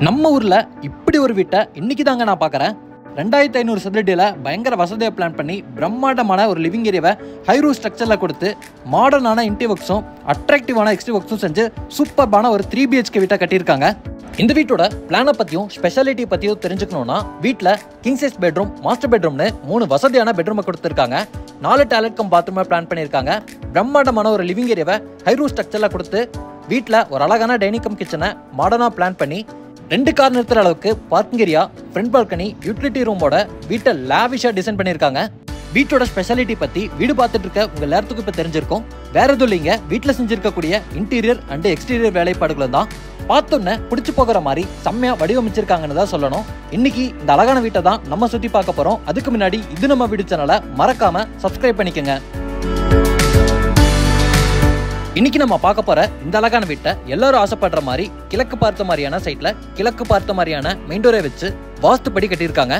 நம்ம ஊர்ல இப்படி ஒரு வீட்டை இன்னைக்கு தாங்க நான் பார்க்குறேன். 2500 சதுரடியில் பயங்கர வசதியாக பிளான் பண்ணி பிரம்மாண்டமான ஒரு லிவிங் ஏரியாவை ஹைரூ ஸ்ட்ரக்சரில் கொடுத்து மாடர்னான இன்டீரியர் ஒர்க்ஸும் அட்ராக்டிவான எக்ஸ்டீரியர் ஒர்க்ஸும் செஞ்சு சூப்பர்பான ஒரு 3 BHK வீட்டை கட்டியிருக்காங்க. இந்த வீட்டோட பிளானை பற்றியும் ஸ்பெஷாலிட்டி பற்றியும் தெரிஞ்சுக்கணும்னா வீட்டில் கிங் சைஸ் பெட்ரூம், மாஸ்டர் பெட்ரூம்னு 3 வசதியான பெட்ரூமை கொடுத்துருக்காங்க. 4 டாய்லெட் கம் பாத்ரூமை பிளான் பண்ணியிருக்காங்க. பிரம்மாண்டமான ஒரு லிவிங் ஏரியாவை ஹைரூ ஸ்ட்ரக்சரில் கொடுத்து வீட்டில் ஒரு அழகான டைனிங் கம் கிச்சனை மாடர்னாக பிளான் பண்ணி 2 கார் நிறுத்துற அளவுக்கு parking area, front balcony, utility ரூமோட வீட்டை லாவிஷா டிசைன் பண்ணியிருக்காங்க. வீட்டோட ஸ்பெஷாலிட்டி பத்தி வீடு பார்த்துட்டு இருக்க உங்க எல்லாத்துக்கும் இப்ப தெரிஞ்சிருக்கும். வேற எதுவும் இல்லைங்க, வீட்டில் செஞ்சிருக்கக்கூடிய இன்டீரியர் அண்ட் எக்ஸ்டீரியர் வேலைப்பாடுகளும் தான் பார்த்தோன்னே பிடிச்சு போகிற மாதிரி செம்மையா வடிவமைச்சிருக்காங்கன்னு தான் சொல்லணும். இன்னைக்கு இந்த அழகான வீட்டை தான் நம்ம சுத்தி பார்க்க போறோம். அதுக்கு முன்னாடி இது நம்ம வீடு சேனலை மறக்காம சப்ஸ்கிரைப் பண்ணிக்கோங்க. இன்னைக்கு நம்ம பார்க்க போற இந்த அழகான வீட்டை எல்லாரும் ஆசைப்படுற மாதிரி கிழக்கு பார்த்த மாதிரியான சைட்ல கிழக்கு பார்த்த மாதிரியான மெயின் டோரை வச்சு வாஸ்துப்படி கட்டியிருக்காங்க.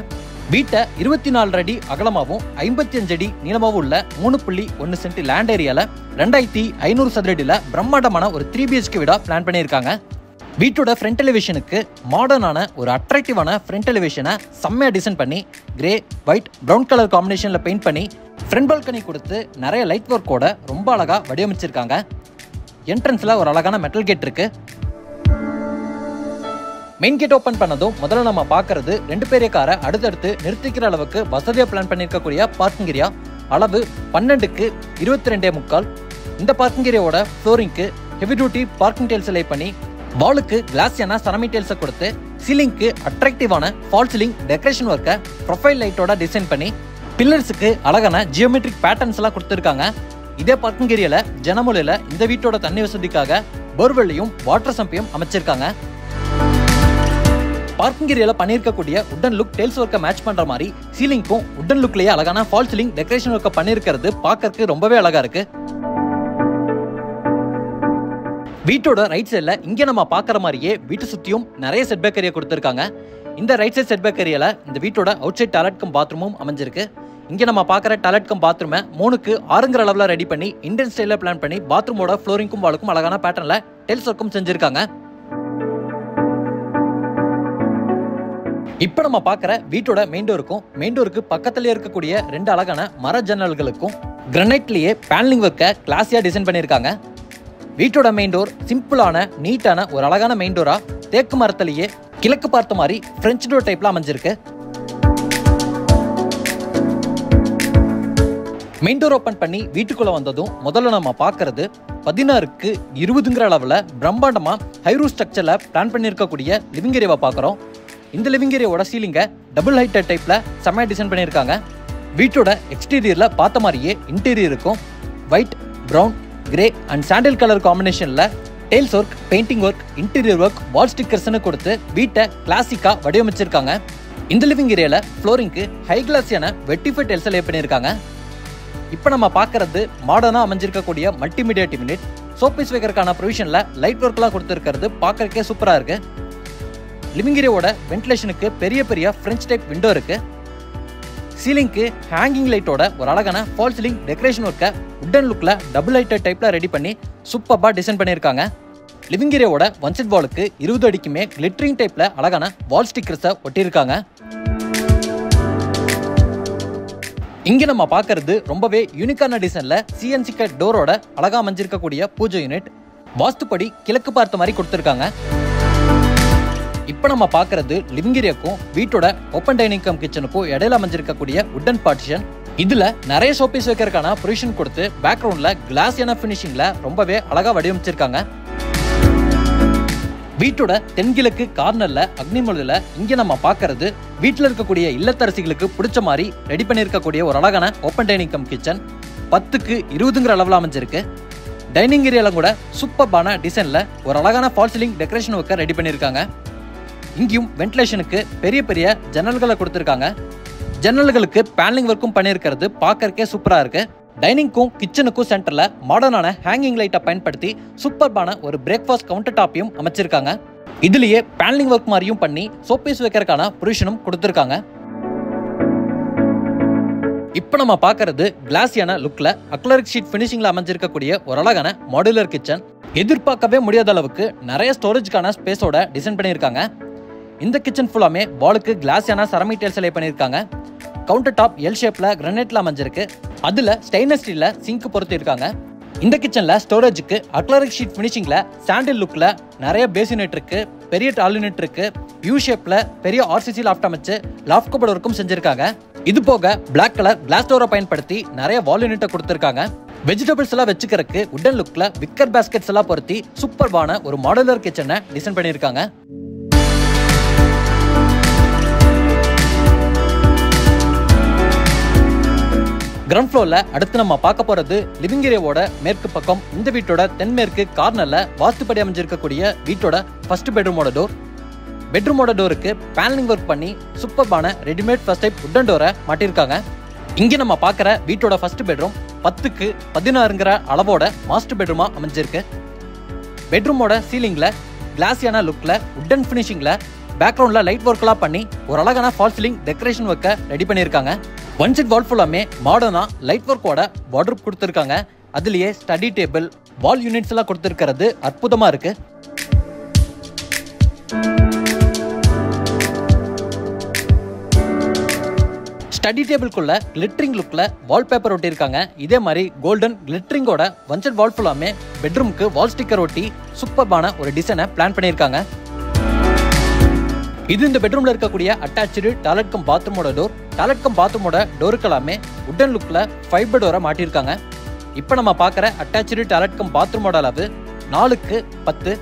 வீட்டை 24 அடி அகலமாகவும் 55 அடி நீளமாகவும் உள்ள 3.1 சென்ட் லேண்ட் ஏரியால 2500 சதுரடியில் பிரம்மாண்டமான ஒரு 3 BHK வீடா பிளான் பண்ணியிருக்காங்க. வீட்டோட ஃப்ரண்ட் எலிவேஷனுக்கு மாடர்னான ஒரு அட்ராக்டிவான ஃப்ரண்ட் எலிவேஷனை செம்மையா டிசைன் பண்ணி கிரே, ஒயிட், பிரவுன் கலர் காம்பினேஷன்ல பெயிண்ட் பண்ணி ஃப்ரண்ட் பால்கனி கொடுத்து நிறைய லைட் ஒர்க்கோட ரொம்ப அழகா வடிவமைச்சிருக்காங்க. என்ட்ரன்ஸ்ல ஒரு அழகான மெட்டல் கேட் இருக்கு. மெயின் கேட் ஓபன் பண்ணதும் முதல்ல நம்ம பார்க்கறது 2 பெரிய காரை அடுத்தடுத்து நிறுத்திக்கிற அளவுக்கு வசதியாக பிளான் பண்ணியிருக்கக்கூடிய பார்க்கிங் ஏரியா. அளவு 12க்கு 22.25. இந்த பார்க்கிங் ஏரியாவோட ஃப்ளோரிங்க்கு heavy duty parking tiles lay பண்ணி வாலுக்கு கிளாஸியான சரமி டைல்ஸை கொடுத்து சீலிங்க்கு அட்ராக்டிவான ஃபால் சீலிங் டெக்கரேஷன் ஒர்க்கை ப்ரொஃபைல் லைட்டோட டிசைன் பண்ணி பில்லர்ஸுக்கு அழகான ஜியோமெட்ரிக் பேட்டர்ன்ஸ் எல்லாம் கொடுத்துருக்காங்க. இதே பார்க்கிங் ஏரியால ஜனமூலையில இந்த வீட்டோட தண்ணி வசதிக்காக போர்வெல்லையும் வாட்டர் சம்பையும் அமைச்சிருக்காங்க. பார்க்கிங் ஏரியால பண்ணியிருக்கக்கூடிய உட்டன் லுக் டைல்ஸ் ஒர்க்கை மேட்ச் பண்ற மாதிரி சீலிங்க்கும் உட்டன் லுக்லயே அழகான ஃபால் சீலிங் டெக்கரேஷன் ஒர்க்கை பண்ணியிருக்கிறது பார்க்கறதுக்கு ரொம்பவே அழகா இருக்கு. வீட்டோட ரைட் சைட்ல இங்க நம்ம பாக்குற மாதிரியே வீட்டு சுத்தியும் நிறைய செட்பேக் ஏரியா கொடுத்திருக்காங்க. இந்த ரைட் சைட் செட்பேக் ஏரியால இந்த வீட்டோட அவுட் சைட் டாய்லெட் கம் பாத்ரூமும் அமைஞ்சிருக்கு. இங்க நம்ம பாக்குற டாய்லெட் கம் பாத்ரூமை 3க்கு 6ங்கிற அளவுல ரெடி பண்ணி இந்தியன் ஸ்டைல்ல பிளான் பண்ணி பாத்ரூமோட ஃப்ளோரிங்கும் வாலுக்கும் அழகான பேட்டர்ன்ல டைல்ஸ் ஒர்க்கும் செஞ்சிருக்காங்க. இப்ப நம்ம பாக்குற வீட்டோட மெயின் டோருக்கு பக்கத்திலே இருக்கக்கூடிய 2 அழகான மர ஜன்னல்களுக்கும் கிரானைட்லயே பேனலிங் ஒர்க்கை கிளாஸியா டிசைன் பண்ணிருக்காங்க. வீட்டோட மெயின் டோர் சிம்பிளான நீட்டான ஒரு அழகான மெயின் டோரா தேக்கு மரத்திலேயே கிழக்கு பார்த்த மாதிரி பிரெஞ்சு டோர் டைப்ல அமைஞ்சிருக்கு. மெயின் டோர் ஓபன் பண்ணி வீட்டுக்குள்ள வந்ததும் முதல்ல நம்ம பார்க்கறது 16க்கு 20ங்கிற அளவுல பிரம்மாண்டமா ஹைரூ ஸ்ட்ரக்சர்ல பிளான் பண்ணியிருக்கக்கூடிய லிவிங் ஏரியாவை பார்க்குறோம். இந்த லிவிங் ஏரியாவோட சீலிங்கை டபுள் ஹைட்டட் டைப்ல செம்மையா டிசைன் பண்ணியிருக்காங்க. வீட்டோட எக்ஸ்டீரியர்ல பார்த்த மாதிரியே இன்டீரியருக்கும் white, brown, grey and sandal colour காம்பினேஷன்ல tiles work, painting work, interior work, wall ஸ்டிக்கர்ஸ்னு கொடுத்து வீட்டை கிளாசிக்கா வடிவமைச்சிருக்காங்க. இந்த லிவிங் ஏரியால ஃப்ளோரிங்க்கு ஹை கிளாஸியான வெட்டிஃபை டைல்ஸ் லே பண்ணியிருக்காங்க. இப்போ நம்ம பார்க்கறது மாடர்னா அமைஞ்சிருக்கக்கூடிய மல்டிமீடியா டிவி யூனிட். சோப்பீஸ் வைக்கிறதுக்கான ப்ரொவிஷன்ல லைட் ஒர்க்லாம் கொடுத்துருக்கிறது பார்க்கறதுக்கே சூப்பரா இருக்கு. லிவிங் ஏரியாவோட வென்டிலேஷனுக்கு பெரிய பெரிய பிரெஞ்ச் டைப் விண்டோ இருக்கு. சீலிங்க்கு ஹேங்கிங் லைட்டோட ஒரு அழகான ஃபால் சீலிங் டெக்கரேஷன் ஒர்க்கை உட்டன் லுக்ல டபுள் ஹைட்டட் டைப்ல ரெடி பண்ணி சூப்பர்பா டிசைன் பண்ணியிருக்காங்க. லிவிங் ஏரியாவோட ஒன் சைட் வாலுக்கு 20 அடிக்குமே கிளிட்டரிங் டைப்ல அழகான வால் ஸ்டிக்கர்ஸை ஒட்டியிருக்காங்க. இங்க நம்ம பார்க்கறது ரொம்பவே யூனிக்கான டிசைன்ல CNC கட் டோரோட அழகா அமைஞ்சிருக்கக்கூடிய பூஜை யூனிட். வாஸ்துப்படி கிழக்கு பார்த்த மாதிரி கொடுத்துருக்காங்க. இப்போ நம்ம பார்க்கறது லிவிங் ஏரியாக்கும் வீட்டோட ஓப்பன் டைனிங் கம் கிச்சனுக்கும் இடையில அமைஞ்சிருக்கக்கூடிய உட்டன் பார்ட்டிஷன். இதுல நிறைய ஷோபீஸ் வைக்கிறதுக்கான ப்ரொவிஷன் கொடுத்து பேக்ரவுண்ட்ல கிளாஸியான ஃபினிஷிங்ல ரொம்பவே அழகா வடிவமைச்சிருக்காங்க. வீட்டோட தென்கிழக்கு கார்னர்ல அக்னிமொழியில இங்க நம்ம பார்க்கறது வீட்டில் இருக்கக்கூடிய இல்லத்தரசிகளுக்கு பிடிச்ச மாதிரி ரெடி பண்ணியிருக்கக்கூடிய ஒரு அழகான ஓப்பன் டைனிங் கம் கிச்சன். 10க்கு 20ங்கிற அளவுல அமைஞ்சிருக்கு. டைனிங் ஏரியால கூட சூப்பர்பான டிசைன்ல ஒரு அழகான ஃபால் சீலிங் டெக்கரேஷன் ஒர்க்கை ரெடி பண்ணியிருக்காங்க. இங்கேயும் வென்டிலேஷனுக்கு பெரிய பெரிய ஜன்னல்களை கொடுத்துருக்காங்க. ஜன்னல்களுக்கு பேனலிங் ஒர்க்கும் பண்ணியிருக்கிறது பார்க்கறதுக்கே சூப்பரா இருக்கு. டைனிங்க்கும் கிச்சனுக்கும் சென்டர்ல மாடர்னான ஹேங்கிங் லைட்டை பயன்படுத்தி சூப்பர்பான ஒரு பிரேக்ஃபாஸ்ட் கவுண்டர் டாப்பையும் அமைச்சிருக்காங்க. இதுலயே பேனலிங் ஒர்க் மாதிரியும் பண்ணி சோப்பீஸ் வைக்கிறதுக்கான ப்ரொவிஷனும் கொடுத்துருக்காங்க. இப்போ நம்ம பார்க்கறது கிளாஸியான லுக்ல அக்லரிக் ஷீட் ஃபினிஷிங்ல அமைஞ்சிருக்கக்கூடிய ஒரு அழகான மாடுலர் கிச்சன். எதிர்பார்க்கவே முடியாத அளவுக்கு நிறைய ஸ்டோரேஜ்க்கான ஸ்பேஸோட டிசைன் பண்ணியிருக்காங்க. இந்த கிச்சன் ஃபுல்லாமே வாலுக்கு கிளாஸியான செராமிக் டைல்ஸ் லே பண்ணியிருக்காங்க. கவுண்டர் டாப் எல் ஷேப்ல கிரானைட்ல அமைஞ்சிருக்கு. அதுல ஸ்டெயின்லெஸ் ஸ்டீல்ல சிங்க் பொருத்தி இருக்காங்க. இந்த கிச்சன்ல ஸ்டோரேஜுக்கு அக்ரிலிக் ஷீட் ஃபினிஷிங்ல சாண்டில் லுக்ல நிறைய பேசினேட் இருக்கு, பெரிய டாலினேட் இருக்கு, யூ ஷேப்ல பெரிய ஆர்சிசி லாஃப்ட் அமைச்சு லாஃப்ட் கபோர்ட் ஒர்க்கும் செஞ்சிருக்காங்க. இது போக பிளாக் கலர் கிளாஸ் டோரை பயன்படுத்தி நிறைய வால் யூனிட்டை கொடுத்திருக்காங்க. வெஜிடபிள்ஸ் எல்லாம் வச்சுக்கிறதுக்கு உடன் லுக்ல விக்கர் பாஸ்கெட்ஸ் எல்லாம் பொருத்தி சூப்பர்வான ஒரு மாடுலர் கிச்சனை டிசைன் பண்ணியிருக்காங்க. கிரவுண்ட் ஃப்ளோர்ல அடுத்து நம்ம பார்க்க போறது லிவிங் ஏரியாவோட மேற்கு பக்கம். இந்த வீட்டோட தென்மேற்கு கார்னர்ல வாஸ்துப்படி அமைஞ்சிருக்கக்கூடிய வீட்டோட ஃபர்ஸ்ட் பெட்ரூமோட டோர். பெட்ரூமோட டோருக்கு பேனலிங் ஒர்க் பண்ணி சூப்பர்பான ரெடிமேட் ஃபர்ஸ்ட் டைப் உட்டன் டோரை மாட்டிருக்காங்க. இங்க நம்ம பார்க்குற வீட்டோட ஃபர்ஸ்ட் பெட்ரூம் 10க்கு 16ங்கிற அளவோட மாஸ்டர் பெட்ரூமா அமைஞ்சிருக்கு. பெட்ரூமோட சீலிங்ல கிளாஸியான லுக்ல உட்டன் ஃபினிஷிங்ல பேக்ரவுண்ட்ல லைட் ஒர்க்லாம் பண்ணி ஒரு அழகான ஃபால் சீலிங் டெக்கரேஷன் ஒர்க்கை ரெடி பண்ணியிருக்காங்க. ஒன் சைட் வால் ஃபுல்லாமே மாடர்னா லைட் ஒர்க்கோட வார்ட்ரோப் கொடுத்துருக்காங்க. அதுலயே ஸ்டடி டேபிள், வால் யூனிட்ஸ் எல்லாம் கொடுத்துருக்கிறது அற்புதமா இருக்கு. ஸ்டடி டேபிள்குள்ள கிளிட்டரிங் லுக்ல வால்பேப்பர் ஒட்டியிருக்காங்க. இதே மாதிரி கோல்டன் கிளிட்டரிங்கோட ஒன் சைட் வால் ஃபுல்லாமே பெட்ரூம்க்கு வால் ஸ்டிக்கர் ஒட்டி சூப்பர்பான ஒரு டிசைனை பிளான் பண்ணியிருக்காங்க. இது இந்த பெட்ரூம்ல இருக்கக்கூடிய அட்டாச்சு டாய்லெட் கம் பாத்ரூமோட டோர். டாய்லெட் கம் பாத்ரூமோட டோருக்கெல்லாமே உட்டன் லுக்ல ஃபைபர் டோரை மாட்டியிருக்காங்க. இப்போ நம்ம பார்க்குற அட்டாச்சு டாய்லெட் கம் பாத்ரூமோட அளவு 4க்கு 10.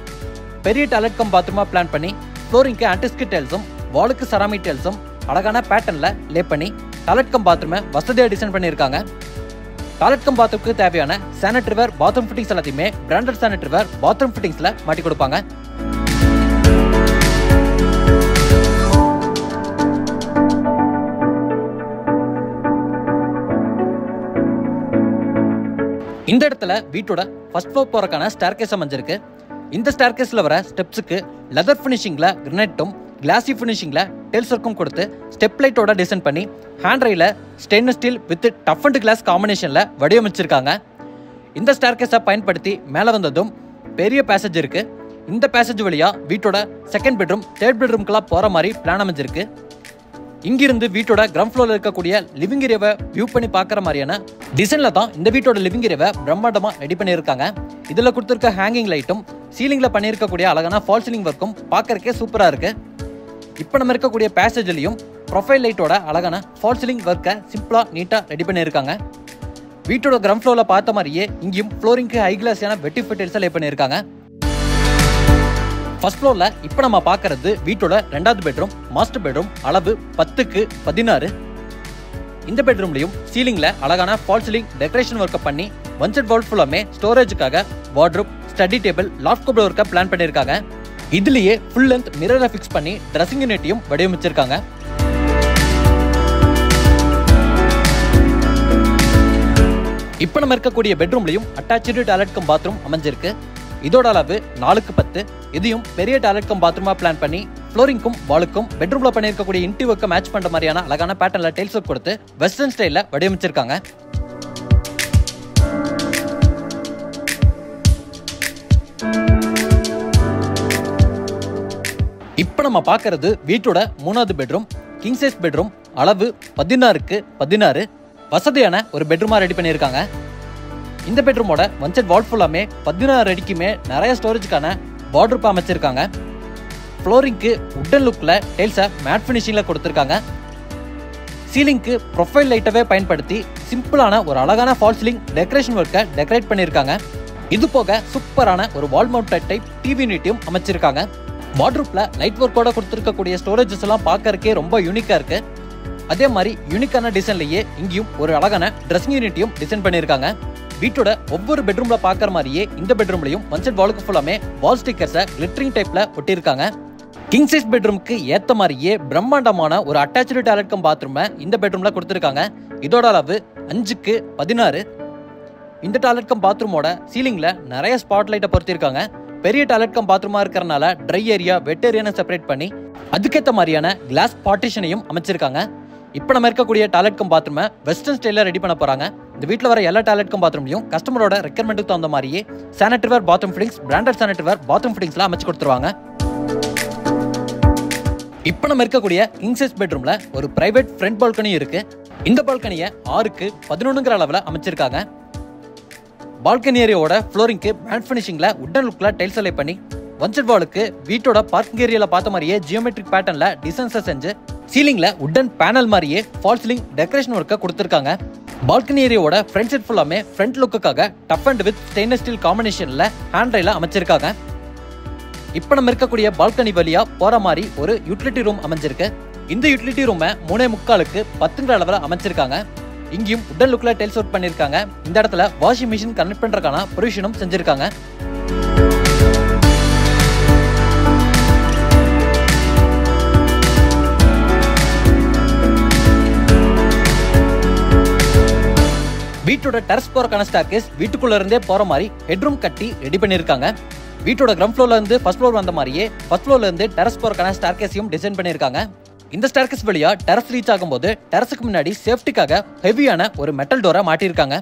பெரிய டாய்லெட் கம் பாத்ரூமா பிளான் பண்ணி ஃப்ளோரிங்க்கு ஆன்டிஸ்கிட் டைல்ஸும் வாலுக்கு செராமிக் டைல்ஸும் அழகான பேட்டர்ன்ல லே பண்ணி டாய்லெட் கம் பாத்ரூமை வசதியாக டிசைன் பண்ணியிருக்காங்க. டாய்லெட் கம் பாத்ரூமுக்கு தேவையான சானிட்டரி வேர், பாத்ரூம் ஃபிட்டிங்ஸ் எல்லாத்தையுமே பிராண்டட் சானிட்டரி வேர் பாத்ரூம் ஃபிட்டிங்ஸ்ல மாட்டி கொடுப்பாங்க. இந்த இடத்துல வீட்டோட ஃபர்ஸ்ட் ஃப்ளோர் போறதுக்கான ஸ்டேர்கேஸ் அமைஞ்சிருக்கு. இந்த ஸ்டேர்கேஸ்ல வர ஸ்டெப்ஸுக்கு லெதர் ஃபினிஷிங்ல கிரானைட்டும் கிளாசி ஃபினிஷிங்ல டெல்ஸ் ஒர்க்கும் கொடுத்து ஸ்டெப் லைட்டோட டிசைன் பண்ணி ஹேண்ட் ரெயில stainless steel with tough and glass காம்பினேஷன்ல வடிவமைச்சிருக்காங்க. இந்த ஸ்டேர்கேஸை பயன்படுத்தி மேலே வந்ததும் பெரிய பேசேஜ் இருக்கு. இந்த பேசேஜ் வழியா வீட்டோட செகண்ட் பெட்ரூம், தேர்ட் பெட்ரூம்க்குலாம் போற மாதிரி பிளான் அமைஞ்சிருக்கு. இங்கிருந்து வீட்டோட கிரவுண்ட் ஃப்ளோர்ல இருக்கக்கூடிய லிவிங் ஏரியாவை வியூ பண்ணி பார்க்குற மாதிரியான டிசைன்ல தான் இந்த வீட்டோட லிவிங் ஏரியாவை பிரம்மாண்டமா ரெடி பண்ணியிருக்காங்க. இதுல கொடுத்துருக்க ஹேங்கிங் லைட்டும் சீலிங்ல பண்ணியிருக்கக்கூடிய அழகான ஃபால் சீலிங் ஒர்க்கும் பார்க்கறக்கே சூப்பரா இருக்கு. இப்போ நம்ம இருக்கக்கூடிய பேசேஜ்லையும் ப்ரொஃபைல் லைட்டோட அழகான ஃபால் சீலிங் ஒர்க்கை சிம்பிளா நீட்டா ரெடி பண்ணியிருக்காங்க. வீட்டோட கிரவுண்ட் ஃப்ளோர்ல பார்த்த மாதிரியே இங்கேயும் ஃப்ளோரிங்க்கு ஹை கிளாஸியான வெட்டிஃப் டைல்ஸ் லே பண்ணியிருக்காங்க. ஃபர்ஸ்ட் ஃப்ளோர்ல இப்போ நம்ம பார்க்கறது வீட்டோட 2வது பெட்ரூம், மாஸ்டர் பெட்ரூம். அளவு 10க்கு 16. இந்த பெட்ரூம்லையும் சீலிங்ல அழகான ஃபால் சீலிங் டெக்கரேஷன் ஒர்க்கை பண்ணி ஒன் சைட் வால் ஃபுல்லாமே ஸ்டோரேஜுக்காக wardrobe, study table, loft cupboard ஒர்க்கை பிளான் பண்ணியிருக்காங்க. இதுலயே ஃபுல் லென்த் மிரரை ஃபிக்ஸ் பண்ணி ட்ரெஸ்ஸிங் யூனிட்டையும் வடிவமைச்சிருக்காங்க. இப்போ நம்ம இருக்கக்கூடிய பெட்ரூம்லையும் அட்டாச்சு டாய்லெட் கம் பாத்ரூம் அமைஞ்சிருக்கு. இதோட அளவு 4க்கு 10. இதையும் பெரிய டாய்லெட் கம் பாத்ரூமா பிளான் பண்ணி ஃப்ளோரிங்க்கும் வாலுக்கும் பெட்ரூம்ல பண்ணியிருக்கக்கூடிய இன்டி ஒர்க்கை மேட்ச் பண்ற மாதிரியான அழகான பேட்டர்ன்ல டைல்ஸ் ஒர்க் கொடுத்து வெஸ்டர்ன் ஸ்டைல்ல வடிவமைச்சிருக்காங்க. இப்போ நம்ம பார்க்கறது வீட்டோட 3வது பெட்ரூம், கிங் சைஸ் பெட்ரூம். அளவு 16க்கு 16. வசதியான ஒரு பெட்ரூமா ரெடி பண்ணியிருக்காங்க. இந்த பெட்ரூமோட ஒன் சைட் வால் ஃபுல்லாமே 16 அடிக்குமே நிறைய ஸ்டோரேஜுக்கான வார்ட்ரோப் அமைச்சிருக்காங்க. ஃப்ளோரிங்க்கு உட்டன் லுக்ல டைல்ஸை மேட் ஃபினிஷிங்ல கொடுத்துருக்காங்க. சீலிங்க்கு ப்ரொஃபைல் லைட்டவே பயன்படுத்தி சிம்பிளான ஒரு அழகான ஃபால் சீலிங் டெக்கரேஷன் ஒர்க்கை டெக்கரேட் பண்ணியிருக்காங்க. இது போக சூப்பரான ஒரு வால் மவுண்டட் டைப் டிவி யூனிட்டையும் அமைச்சிருக்காங்க. வார்ட்ரோப்ல லைட் ஒர்க்கோட கொடுத்துருக்கக்கூடிய ஸ்டோரேஜஸ் எல்லாம் பார்க்கறக்கே ரொம்ப யூனிக்கா இருக்கு. அதே மாதிரி யூனிக்கான டிசைன்லயே இங்கேயும் ஒரு அழகான ட்ரெஸ்ஸிங் யூனிட்டையும் டிசைன் பண்ணியிருக்காங்க. வீட்டோட ஒவ்வொரு பெட்ரூம்ல பார்க்குற மாதிரியே இந்த பெட்ரூம்லையும் ஒன் சைட் வாலுக்கு ஃபுல்லாமே வால் ஸ்டிக்கர்ஸை கிளிட்டரிங் டைப்ல ஒட்டியிருக்காங்க. கிங் சைஸ் பெட்ரூமுக்கு ஏற்ற மாதிரியே பிரம்மாண்டமான ஒரு அட்டாச்சு டாய்லெட் கம் பாத்ரூமை இந்த பெட்ரூம்ல கொடுத்துருக்காங்க. இதோட அளவு 5க்கு 16. இந்த டாய்லெட் கம் பாத்ரூமோட சீலிங்ல நிறைய ஸ்பாட் லைட்டை பொருத்திருக்காங்க. பெரிய டாய்லெட் கம் பாத்ரூமா இருக்கிறனால ட்ரை ஏரியா, வெட் ஏரியான்னு செப்பரேட் பண்ணி அதுக்கேற்ற மாதிரியான கிளாஸ் பார்ட்டிஷனையும் அமைச்சிருக்காங்க. இப்போ நம்ம இருக்கக்கூடிய டாய்லெட் கம் பாத்ரூமை வெஸ்டர்ன் ஸ்டைலில் ரெடி பண்ண போறாங்க. இந்த வீட்டில் வர எல்லா டாய்லெட் கம் பாத்ரூம்லையும் கஸ்டமரோட ரெக்யர்மெண்ட்டுக்கு தகுந்த மாதிரியே sanitary ware bathroom fittings, branded sanitary ware bathroom ஃபிட்டிங்ஸ்லாம் அமைச்சு கொடுத்துருவாங்க. இப்போ நம்ம இருக்கக்கூடிய கிங் சைஸ் பெட்ரூம்ல ஒரு பிரைவேட் ஃப்ரண்ட் பால்கனி இருக்கு. இந்த பால்கனியை 6க்கு 11ங்கிற அளவுல அமைச்சிருக்காங்க. பால்கனி ஏரியாவோட ஃப்ளோரிங்க்கு மேட் ஃபினிஷிங்ல உட்டன் லுக்ல டைல்ஸ் அலை பண்ணி ஒன்செட் வாலுக்கு வீட்டோட பார்க்கிங் ஏரியால பார்த்த மாதிரியே ஜியோமெட்ரிக் பேட்டர்ன்ல டிசைன்ஸ் செஞ்சு சீலிங்ல உட்டன் பேனல் மாதிரியே ஃபால் சீலிங் டெக்கரேஷன் ஒர்க்க கொடுத்திருக்காங்க. பால்கனி ஏரியாவோட ஃப்ரண்ட் சைட் ஃபுல்லாமே ஃப்ரண்ட் லுக்குக்காக tough and with stainless steel காம்பினேஷன்ல ஹேண்ட் ரைல அமைச்சிருக்காங்க. இப்போ நம்ம இருக்கக்கூடிய பால்கனி வழியா போற மாதிரி ஒரு யூட்டிலிட்டி ரூம் அமைஞ்சிருக்கு. இந்த யூட்டிலிட்டி ரூமை 3.25க்கு 10ங்கிற அளவுல அமைச்சிருக்காங்க. இங்கேயும் உட்டன் லுக்ல டைல்ஸ் ஒர்க் பண்ணிருக்காங்க. இந்த இடத்துல வாஷிங் மிஷின் கனெக்ட் பண்றதுக்கான ப்ரொவிஷனும் செஞ்சிருக்காங்க. வீட்டோட டெரஸ் போறக்கான ஸ்டேர்கேஸ் வீட்டுக்குள்ள இருந்தே போற மாதிரி ஹெட்ரூம் கட்டி ரெடி பண்ணிருக்காங்க. வீட்டோட கிரவுண்ட் ஃப்ளோர்ல இருந்து ஃபர்ஸ்ட் ஃப்ளோர் வந்த மாதிரியே ஃபர்ஸ்ட் ஃப்ளோர்ல இருந்து டெரஸ் போறக்கான ஸ்டேர்கேஸையும் டிசைன் பண்ணிருக்காங்க. இந்த ஸ்டேர்கேஸ் வழியா டெரஸ் ரீச் ஆகும்போது டெரஸுக்கு முன்னாடி சேஃப்டிக்காக ஹெவியான ஒரு மெட்டல் டோரை மாட்டியிருக்காங்க.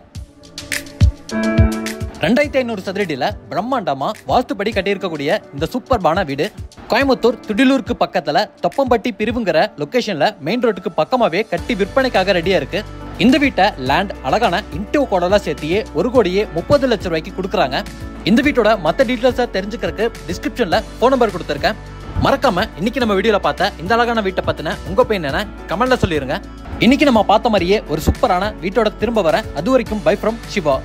2500 சதுரடியில பிரம்மாண்டமா வாஸ்துப்படி கட்டியிருக்கக்கூடிய இந்த சூப்பர்பான வீடு கோயம்புத்தூர் துடிலூருக்கு பக்கத்துல தொப்பம்பட்டி பிரிவுங்கிற லொகேஷன்ல மெயின் ரோட்டுக்கு பக்கமாவே கட்டி விற்பனைக்காக ரெடியா இருக்கு. இந்த வீட்டை லேண்ட் அழகான இன்டோ கோடெல்லாம் சேர்த்தியே 1,30,00,000 ரூபாய்க்கு கொடுக்குறாங்க. இந்த வீட்டோட மற்ற டீட்டெயில்ஸை தெரிஞ்சுக்கிறதுக்கு டிஸ்கிரிப்ஷன்ல ஃபோன் நம்பர் கொடுத்துருக்கேன். மறக்காம இன்னைக்கு நம்ம வீடியோல பார்த்த இந்த அழகான வீட்டை பத்தின உங்க ஒப்பீனியன் என்ன கமெண்ட்ல சொல்லிருங்க. இன்னைக்கு நம்ம பார்த்த மாதிரியே ஒரு சூப்பரான வீட்டோட திரும்ப வர அது வரைக்கும் பை ஃப்ரம் சிவா.